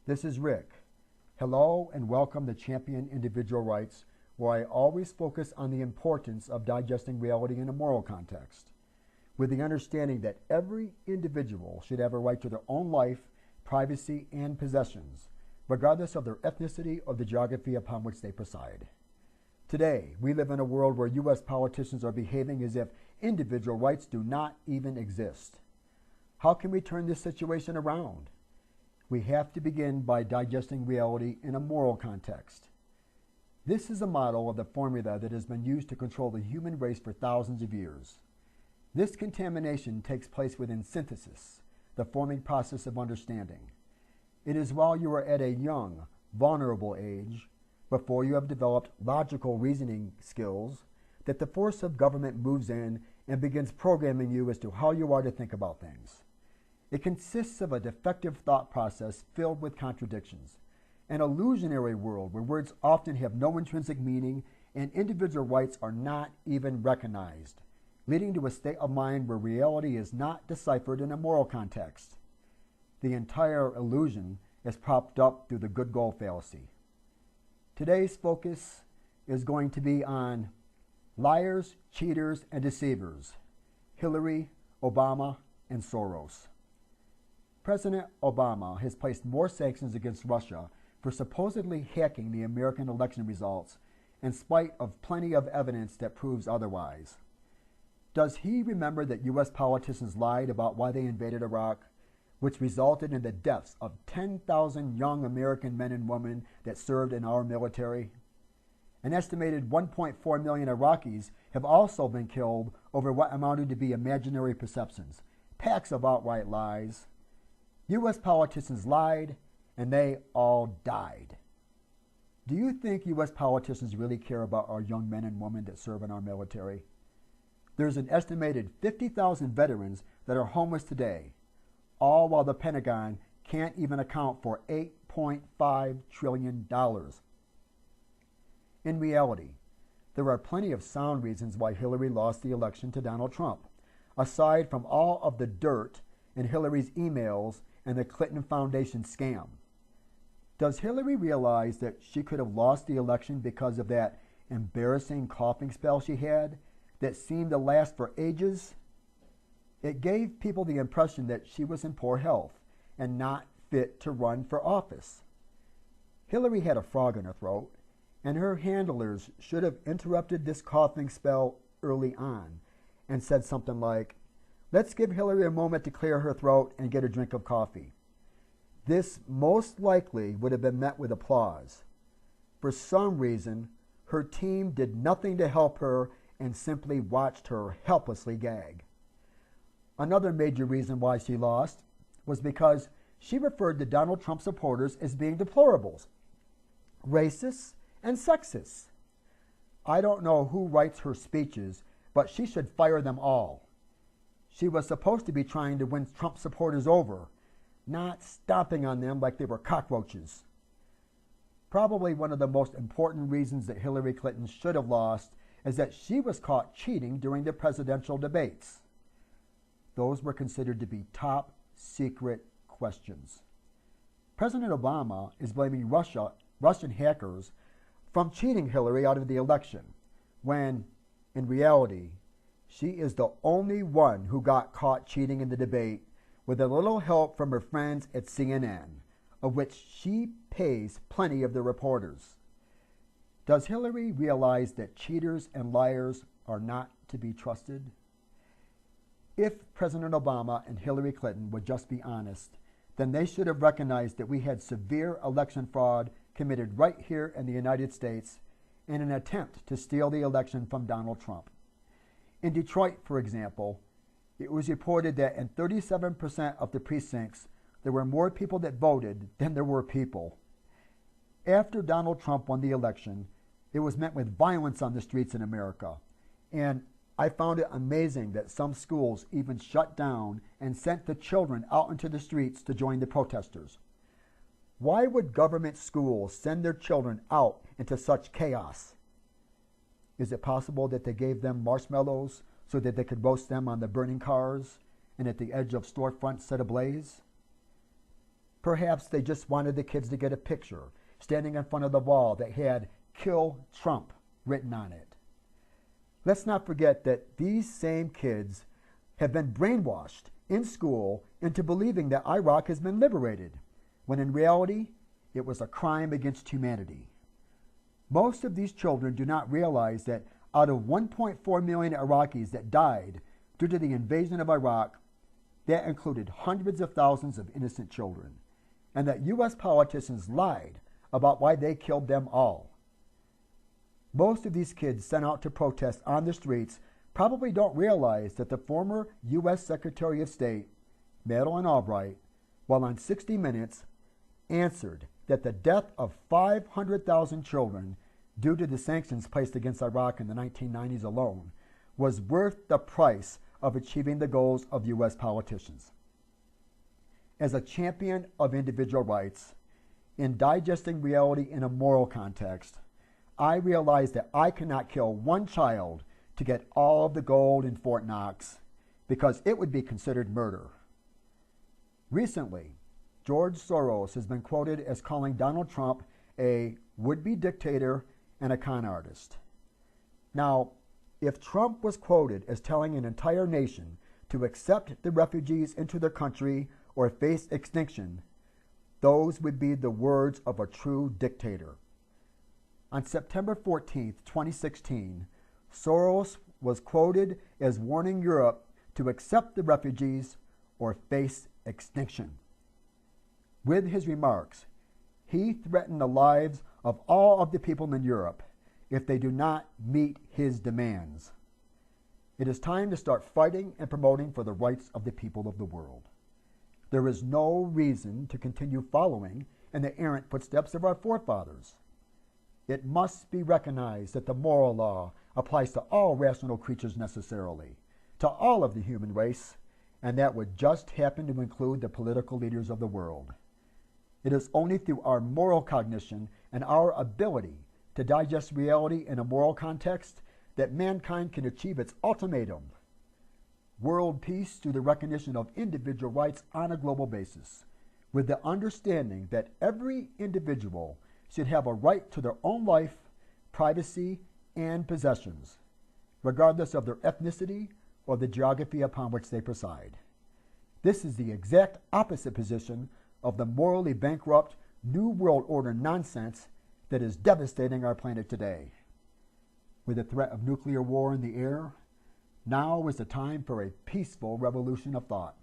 This is Rick. Hello and welcome to Champion Individual Rights, where I always focus on the importance of digesting reality in a moral context, with the understanding that every individual should have a right to their own life, privacy, and possessions, regardless of their ethnicity or the geography upon which they preside. Today, we live in a world where U.S. politicians are behaving as if individual rights do not even exist. How can we turn this situation around? We have to begin by digesting reality in a moral context. This is a model of the formula that has been used to control the human race for thousands of years. This contamination takes place within synthesis, the forming process of understanding. It is while you are at a young, vulnerable age, before you have developed logical reasoning skills, that the force of government moves in and begins programming you as to how you are to think about things. It consists of a defective thought process filled with contradictions, an illusionary world where words often have no intrinsic meaning and individual rights are not even recognized, leading to a state of mind where reality is not deciphered in a moral context. The entire illusion is propped up through the good goal fallacy. Today's focus is going to be on liars, cheaters, and deceivers, Hillary, Obama, and Soros. President Obama has placed more sanctions against Russia for supposedly hacking the American election results in spite of plenty of evidence that proves otherwise. Does he remember that U.S. politicians lied about why they invaded Iraq, which resulted in the deaths of 10,000 young American men and women that served in our military? An estimated 1.4 million Iraqis have also been killed over what amounted to be imaginary perceptions, packs of outright lies. U.S. politicians lied, and they all died. Do you think U.S. politicians really care about our young men and women that serve in our military? There's an estimated 50,000 veterans that are homeless today, all while the Pentagon can't even account for $8.5 trillion. In reality, there are plenty of sound reasons why Hillary lost the election to Donald Trump, aside from all of the dirt in Hillary's emails and the Clinton Foundation scam. Does Hillary realize that she could have lost the election because of that embarrassing coughing spell she had that seemed to last for ages? It gave people the impression that she was in poor health and not fit to run for office. Hillary had a frog in her throat, and her handlers should have interrupted this coughing spell early on and said something like, "Let's give Hillary a moment to clear her throat and get a drink of coffee." This most likely would have been met with applause. For some reason, her team did nothing to help her and simply watched her helplessly gag. Another major reason why she lost was because she referred to Donald Trump supporters as being deplorables, racists, and sexists. I don't know who writes her speeches, but she should fire them all. She was supposed to be trying to win Trump supporters over, not stomping on them like they were cockroaches. Probably one of the most important reasons that Hillary Clinton should have lost is that she was caught cheating during the presidential debates. Those were considered to be top secret questions. President Obama is blaming Russian hackers from cheating Hillary out of the election, when, in reality, she is the only one who got caught cheating in the debate with a little help from her friends at CNN, of which she pays plenty of the reporters. Does Hillary realize that cheaters and liars are not to be trusted? If President Obama and Hillary Clinton would just be honest, then they should have recognized that we had severe election fraud committed right here in the United States in an attempt to steal the election from Donald Trump. In Detroit, for example, it was reported that in 37% of the precincts, there were more people that voted than there were people. After Donald Trump won the election, it was met with violence on the streets in America, and I found it amazing that some schools even shut down and sent the children out into the streets to join the protesters. Why would government schools send their children out into such chaos? Is it possible that they gave them marshmallows so that they could roast them on the burning cars and at the edge of storefronts set ablaze? Perhaps they just wanted the kids to get a picture standing in front of the wall that had "Kill Trump" written on it. Let's not forget that these same kids have been brainwashed in school into believing that Iraq has been liberated, when in reality, it was a crime against humanity. Most of these children do not realize that out of 1.4 million Iraqis that died due to the invasion of Iraq, that included hundreds of thousands of innocent children, and that U.S. politicians lied about why they killed them all. Most of these kids sent out to protest on the streets probably don't realize that the former U.S. Secretary of State, Madeleine Albright, while on 60 Minutes, answered that the death of 500,000 children due to the sanctions placed against Iraq in the 1990s alone was worth the price of achieving the goals of U.S. politicians. As a champion of individual rights, in digesting reality in a moral context, I realize that I cannot kill one child to get all of the gold in Fort Knox because it would be considered murder. Recently, George Soros has been quoted as calling Donald Trump a would-be dictator and a con artist. Now, if Trump was quoted as telling an entire nation to accept the refugees into their country or face extinction, those would be the words of a true dictator. On September 14, 2016, Soros was quoted as warning Europe to accept the refugees or face extinction. With his remarks, he threatened the lives of all of the people in Europe if they do not meet his demands. It is time to start fighting and promoting for the rights of the people of the world. There is no reason to continue following in the errant footsteps of our forefathers. It must be recognized that the moral law applies to all rational creatures necessarily, to all of the human race, and that would just happen to include the political leaders of the world. It is only through our moral cognition and our ability to digest reality in a moral context that mankind can achieve its ultimatum: world peace through the recognition of individual rights on a global basis, with the understanding that every individual should have a right to their own life, privacy, and possessions, regardless of their ethnicity or the geography upon which they preside. This is the exact opposite position of the morally bankrupt New World Order nonsense that is devastating our planet today. With the threat of nuclear war in the air, now is the time for a peaceful revolution of thought.